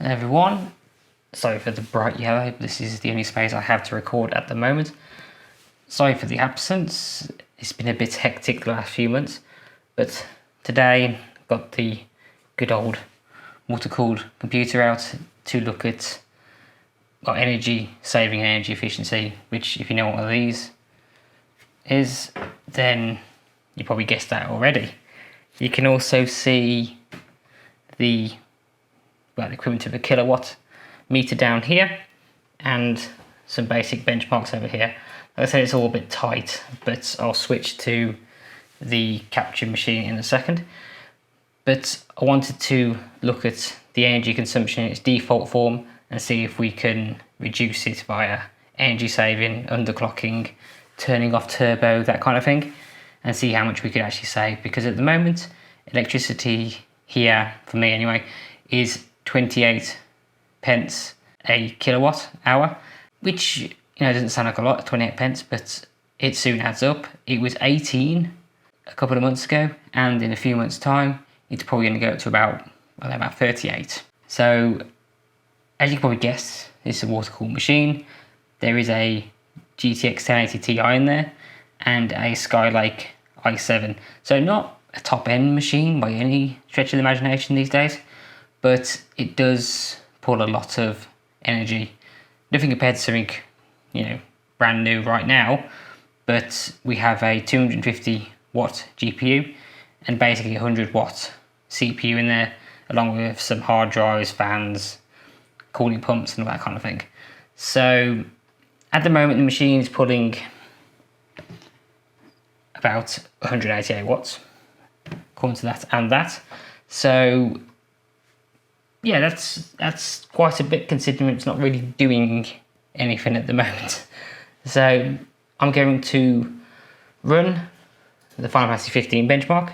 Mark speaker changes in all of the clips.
Speaker 1: Everyone, sorry for the bright yellow, this is the only space I have to record at the moment. Sorry for the absence, it's been a bit hectic the last few months, but today got the good old water-cooled computer out to look at energy saving and energy efficiency, which if you know what one of these is, then you probably guessed that already. You can also see the equivalent of a kilowatt meter down here and some basic benchmarks over here. Like I said, it's all a bit tight, but I'll switch to the capture machine in a second. But I wanted to look at the energy consumption in its default form and see if we can reduce it via energy saving, underclocking, turning off turbo, that kind of thing, and see how much we could actually save. Because at the moment, electricity here, for me anyway, is 28 pence a kilowatt hour, which doesn't sound like a lot, 28 pence, but it soon adds up. It was 18 a couple of months ago, and in a few months' time, it's probably going to go up to about 38. So, as you can probably guess, it's a water-cooled machine. There is a GTX 1080 Ti in there, and a Skylake i7. So not a top-end machine by any stretch of the imagination these days, but it does pull a lot of energy. Nothing compared to something, brand new right now, but we have a 250 watt GPU and basically 100 watt CPU in there, along with some hard drives, fans, cooling pumps and all that kind of thing. So at the moment the machine is pulling about 188 watts, according to that and that. So yeah, that's quite a bit considering it's not really doing anything at the moment. So I'm going to run the Final Fantasy 15 benchmark,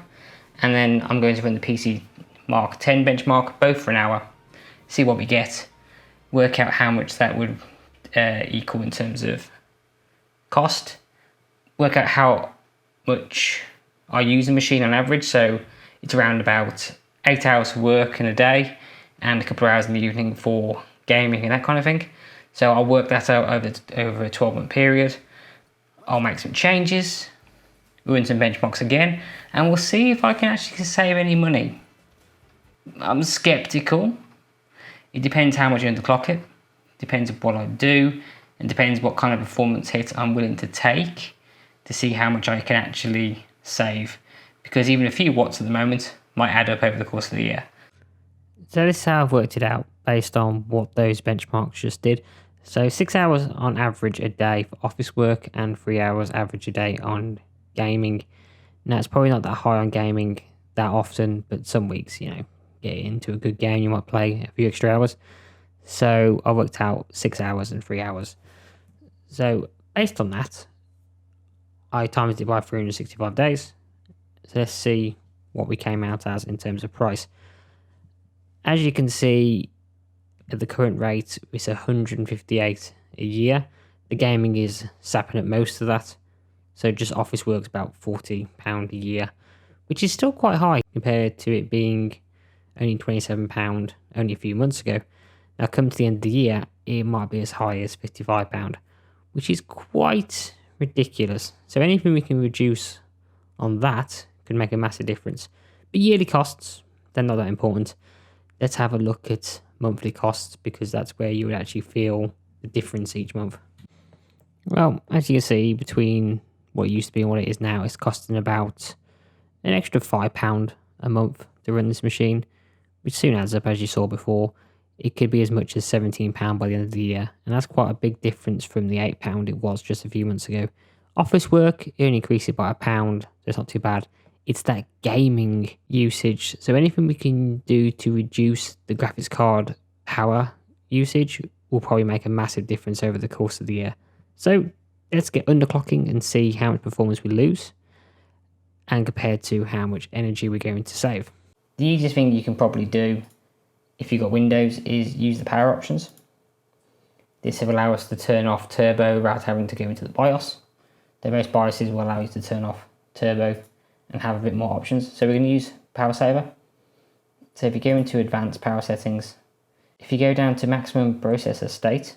Speaker 1: and then I'm going to run the PCMark 10 benchmark, both for an hour, see what we get, work out how much that would equal in terms of cost, work out how much I use the machine on average. So it's around about 8 hours of work in a day and a couple of hours in the evening for gaming and that kind of thing. So I'll work that out over a 12-month period. I'll make some changes, run some benchmarks again, and we'll see if I can actually save any money. I'm skeptical. It depends how much you underclock it, depends on what I do, and depends what kind of performance hit I'm willing to take to see how much I can actually save. Because even a few watts at the moment might add up over the course of the year. So this is how I've worked it out based on what those benchmarks just did. So 6 hours on average a day for office work and 3 hours average a day on gaming. Now it's probably not that high on gaming that often, but some weeks, get into a good game, you might play a few extra hours. So I worked out 6 hours and 3 hours. So based on that, I times it by 365 days. So let's see what we came out as in terms of price. As you can see, at the current rate, it's 158 a year. The gaming is sapping at most of that. So just office work's about £40 a year, which is still quite high compared to it being only £27 only a few months ago. Now come to the end of the year, it might be as high as £55, which is quite ridiculous. So anything we can reduce on that could make a massive difference. But yearly costs, they're not that important. Let's have a look at monthly costs, because that's where you would actually feel the difference each month. Well, as you can see, between what used to be and what it is now, it's costing about an extra £5 a month to run this machine, which soon adds up, as you saw before. It could be as much as £17 by the end of the year, and that's quite a big difference from the £8 it was just a few months ago. Office work, it only increased it by £1, so it's not too bad. It's that gaming usage. So anything we can do to reduce the graphics card power usage will probably make a massive difference over the course of the year. So let's get underclocking and see how much performance we lose and compared to how much energy we're going to save. The easiest thing you can probably do if you've got Windows is use the power options. This will allow us to turn off turbo without having to go into the BIOS. Though most BIOSes will allow you to turn off turbo and have a bit more options. So we're going to use power saver. So if you go into advanced power settings, if you go down to maximum processor state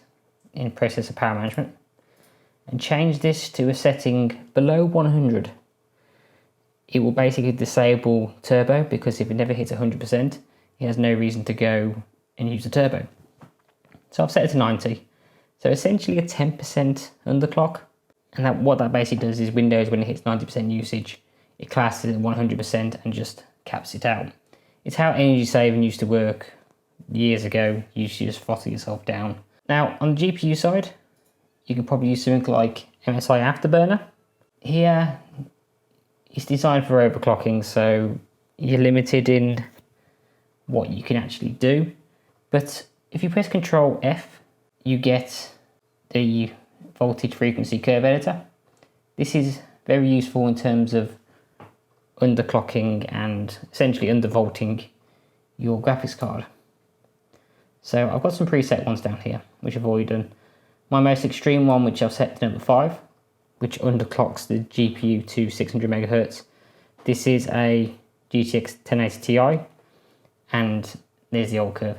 Speaker 1: in processor power management and change this to a setting below 100, it will basically disable turbo, because if it never hits 100%, it has no reason to go and use the turbo. So I've set it to 90. So essentially a 10% underclock. And what that basically does is Windows, when it hits 90% usage, it classes it at 100% and just caps it out. It's how energy saving used to work years ago. You used to just throttle yourself down. Now on the GPU side, you can probably use something like MSI Afterburner. Here, it's designed for overclocking, so you're limited in what you can actually do. But if you press Control F, you get the voltage frequency curve editor. This is very useful in terms of underclocking and essentially undervolting your graphics card. So I've got some preset ones down here, which I've already done. My most extreme one, which I've set to number 5, which underclocks the GPU to 600 MHz. This is a GTX 1080 Ti, and there's the old curve.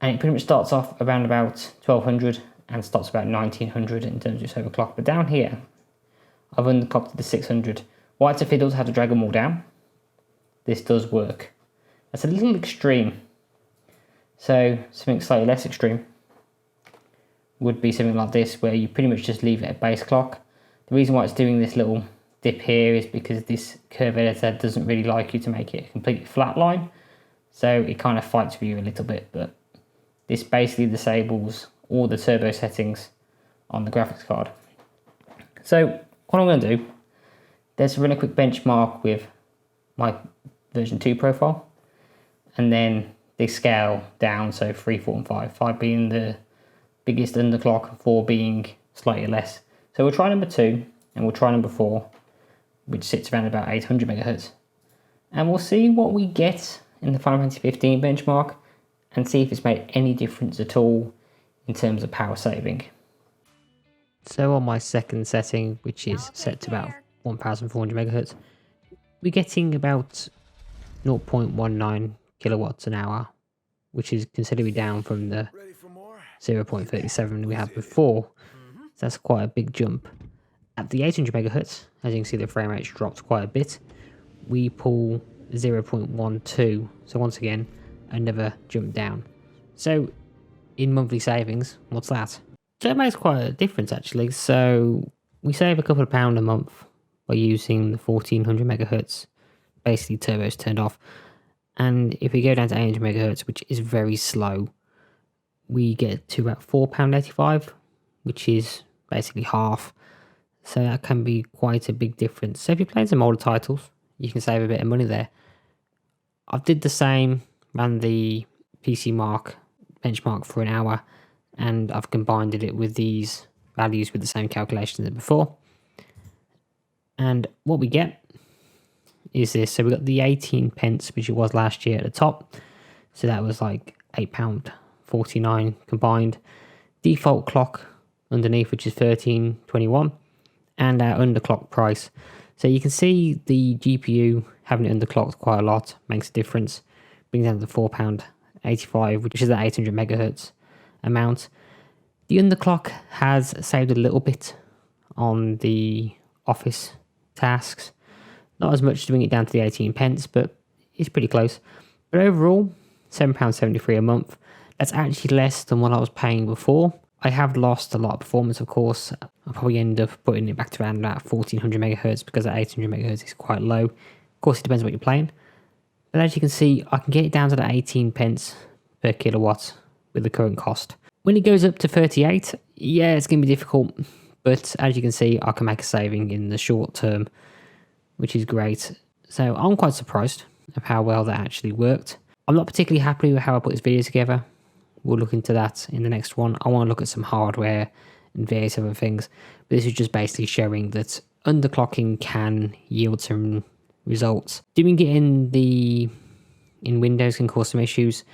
Speaker 1: And it pretty much starts off around about 1200 and stops about 1900 in terms of its overclock. But down here, I've underclocked to 600. White to fiddles had to drag them all down. This does work. That's a little extreme. So something slightly less extreme would be something like this, where you pretty much just leave it at base clock. The reason why it's doing this little dip here is because this curve editor doesn't really like you to make it a completely flat line. So it kind of fights with you a little bit, but this basically disables all the turbo settings on the graphics card. So what I'm going to do, let's run a quick benchmark with my version 2 profile, and then they scale down, so 3, 4 and 5. 5 being the biggest underclock, and 4 being slightly less. So we'll try number 2 and we'll try number 4, which sits around about 800 MHz. And we'll see what we get in the Final Fantasy 15 benchmark and see if it's made any difference at all in terms of power saving. So on my second setting, which is set to about 1400 MHz, we're getting about 0.19 kilowatts an hour, which is considerably down from the 0.37 we had before. So that's quite a big jump. At the 800 MHz, as you can see, the frame rate dropped quite a bit. We pull 0.12, so once again, another jump down. So in monthly savings, what's that? So it makes quite a difference actually. So we save a couple of pounds a month by using the 1400 MHz, basically turbos turned off. And if we go down to 800 MHz, which is very slow, we get to about £4.85, which is basically half. So that can be quite a big difference. So if you're playing some older titles, you can save a bit of money there. I did the same, ran the PCMark benchmark for an hour, and I've combined it with these values with the same calculations as before. And what we get is this. So we got the 18 pence, which it was last year at the top. So that was like £8.49 combined. Default clock underneath, which is £13.21, and our underclock price. So you can see the GPU having it underclocked quite a lot makes a difference. Brings down to £4.85, which is that 800 MHz amount. The underclock has saved a little bit on the office tasks. Not as much to bring it down to the 18 pence, but it's pretty close. But overall, £7.73 a month. That's actually less than what I was paying before. I have lost a lot of performance, of course. I'll probably end up putting it back to around about 1400 MHz because that 800 MHz is quite low. Of course, it depends on what you're playing. But as you can see, I can get it down to that 18 pence per kilowatt with the current cost. When it goes up to 38, yeah, it's going to be difficult. But as you can see, I can make a saving in the short term, which is great. So I'm quite surprised of how well that actually worked. I'm not particularly happy with how I put this video together. We'll look into that in the next one. I want to look at some hardware and various other things. But this is just basically showing that underclocking can yield some results. Doing it in Windows can cause some issues.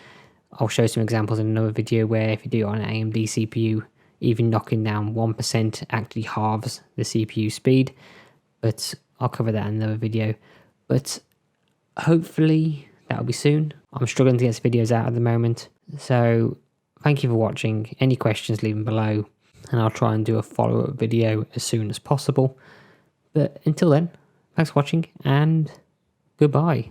Speaker 1: I'll show some examples in another video where if you do it on an AMD CPU, even knocking down 1% actually halves the CPU speed. But I'll cover that in another video. But hopefully that'll be soon. I'm struggling to get videos out at the moment. So thank you for watching. Any questions, leave them below, and I'll try and do a follow-up video as soon as possible. But until then, thanks for watching, and goodbye.